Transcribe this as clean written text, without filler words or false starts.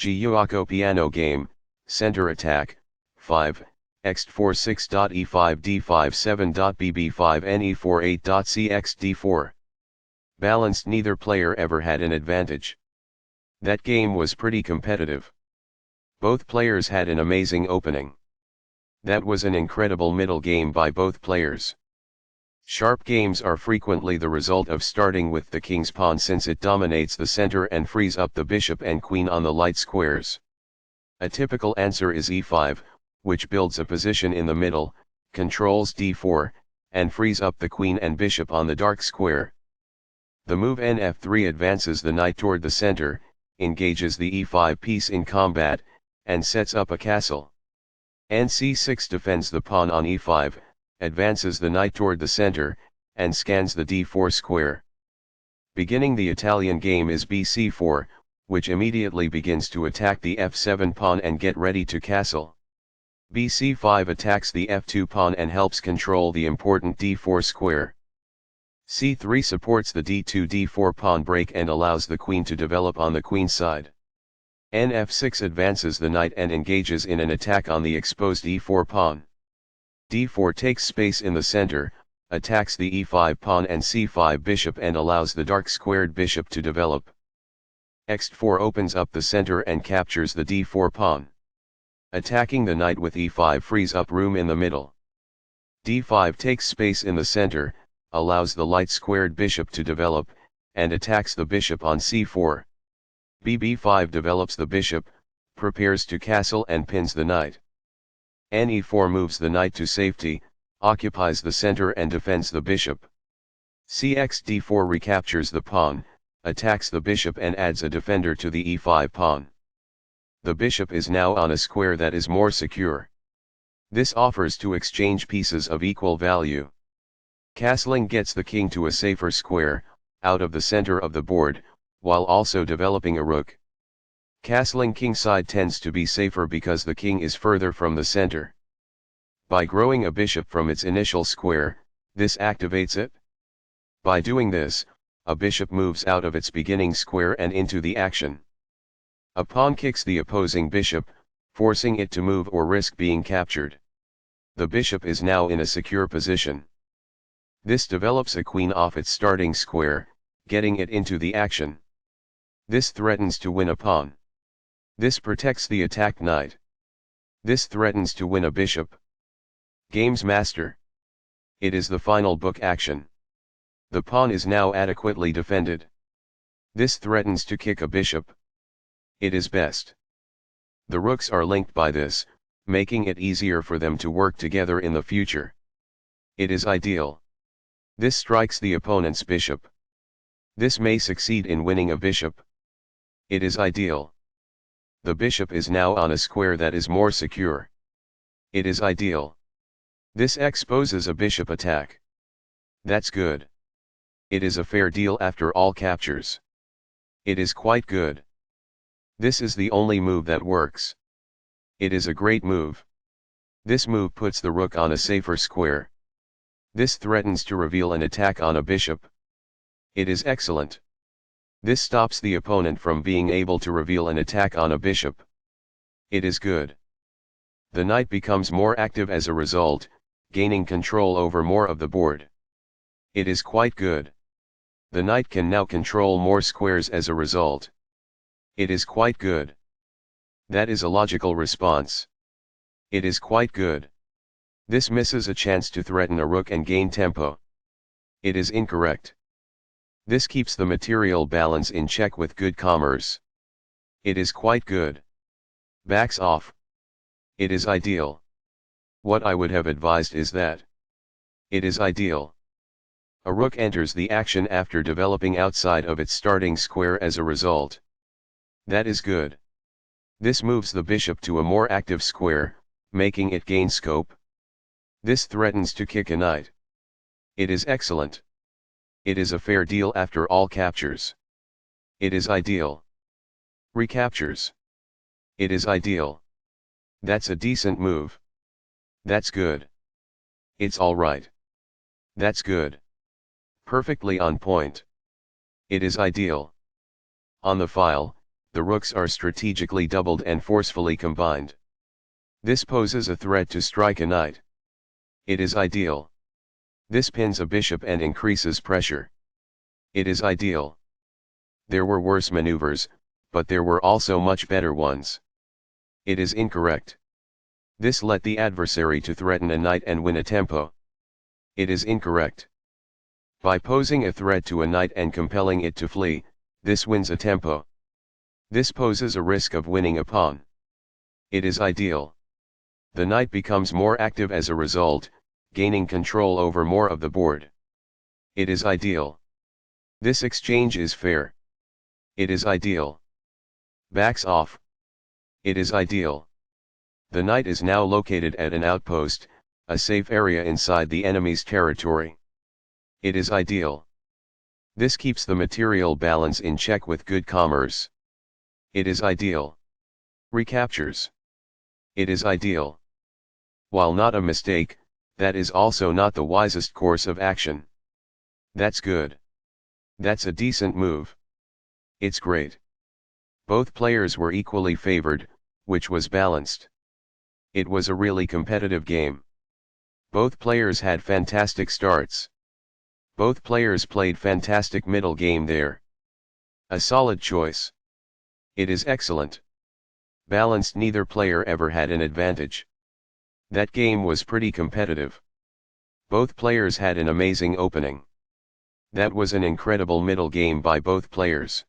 Giuoco piano game, center attack, 5, exd4 6.e5 d5 7.Bb5 Ne4 8.c exd4. Balanced, neither player ever had an advantage. That game was pretty competitive. Both players had an amazing opening. That was an incredible middle game by both players. Sharp games are frequently the result of starting with the king's pawn, since it dominates the center and frees up the bishop and queen on the light squares. A typical answer is e5, which builds a position in the middle, controls d4, and frees up the queen and bishop on the dark square. The move nf3 advances the knight toward the center, engages the e5 piece in combat, and sets up a castle. nc6 defends the pawn on e5, advances the knight toward the center, and scans the d4 square. Beginning the Italian game is bc4, which immediately begins to attack the f7 pawn and get ready to castle. bc5 attacks the f2 pawn and helps control the important d4 square. c3 supports the d2-d4 pawn break and allows the queen to develop on the queen side. nf6 advances the knight and engages in an attack on the exposed e4 pawn. d4 takes space in the center, attacks the e5 pawn and c5 bishop and allows the dark squared bishop to develop. exd4 opens up the center and captures the d4 pawn. Attacking the knight with e5 frees up room in the middle. d5 takes space in the center, allows the light squared bishop to develop, and attacks the bishop on c4. bb5 develops the bishop, prepares to castle and pins the knight. ne4 moves the knight to safety, occupies the center and defends the bishop. cxd4 recaptures the pawn, attacks the bishop and adds a defender to the e5 pawn. The bishop is now on a square that is more secure. This offers to exchange pieces of equal value. Castling gets the king to a safer square, out of the center of the board, while also developing a rook. Castling kingside tends to be safer because the king is further from the center. By growing a bishop from its initial square, this activates it. By doing this, a bishop moves out of its beginning square and into the action. A pawn kicks the opposing bishop, forcing it to move or risk being captured. The bishop is now in a secure position. This develops a queen off its starting square, getting it into the action. This threatens to win a pawn. This protects the attacked knight. This threatens to win a bishop. Game's master. It is the final book action. The pawn is now adequately defended. This threatens to kick a bishop. It is best. The rooks are linked by this, making it easier for them to work together in the future. It is ideal. This strikes the opponent's bishop. This may succeed in winning a bishop. It is ideal. The bishop is now on a square that is more secure. It is ideal. This exposes a bishop attack. That's good. It is a fair deal after all captures. It is quite good. This is the only move that works. It is a great move. This move puts the rook on a safer square. This threatens to reveal an attack on a bishop. It is excellent. This stops the opponent from being able to reveal an attack on a bishop. It is good. The knight becomes more active as a result, gaining control over more of the board. It is quite good. The knight can now control more squares as a result. It is quite good. That is a logical response. It is quite good. This misses a chance to threaten a rook and gain tempo. It is incorrect. This keeps the material balance in check with good commerce. It is quite good. Backs off. It is ideal. What I would have advised is that. It is ideal. A rook enters the action after developing outside of its starting square as a result. That is good. This moves the bishop to a more active square, making it gain scope. This threatens to kick a knight. It is excellent. It is a fair deal after all captures. It is ideal. Recaptures. It is ideal. That's a decent move. That's good. It's all right. That's good. Perfectly on point. It is ideal. On the file, the rooks are strategically doubled and forcefully combined. This poses a threat to strike a knight. It is ideal. This pins a bishop and increases pressure. It is ideal. There were worse maneuvers, but there were also much better ones. It is incorrect. This let the adversary to threaten a knight and win a tempo. It is incorrect. By posing a threat to a knight and compelling it to flee, this wins a tempo. This poses a risk of winning a pawn. It is ideal. The knight becomes more active as a result, gaining control over more of the board. It is ideal. This exchange is fair. It is ideal. Backs off. It is ideal. The knight is now located at an outpost, a safe area inside the enemy's territory. It is ideal. This keeps the material balance in check with good commerce. It is ideal. Recaptures. It is ideal. While not a mistake, that is also not the wisest course of action. That's good. That's a decent move. It's great. Both players were equally favored, which was balanced. It was a really competitive game. Both players had fantastic starts. Both players played fantastic middle game there. A solid choice. It is excellent. Balanced, neither player ever had an advantage. That game was pretty competitive. Both players had an amazing opening. That was an incredible middle game by both players.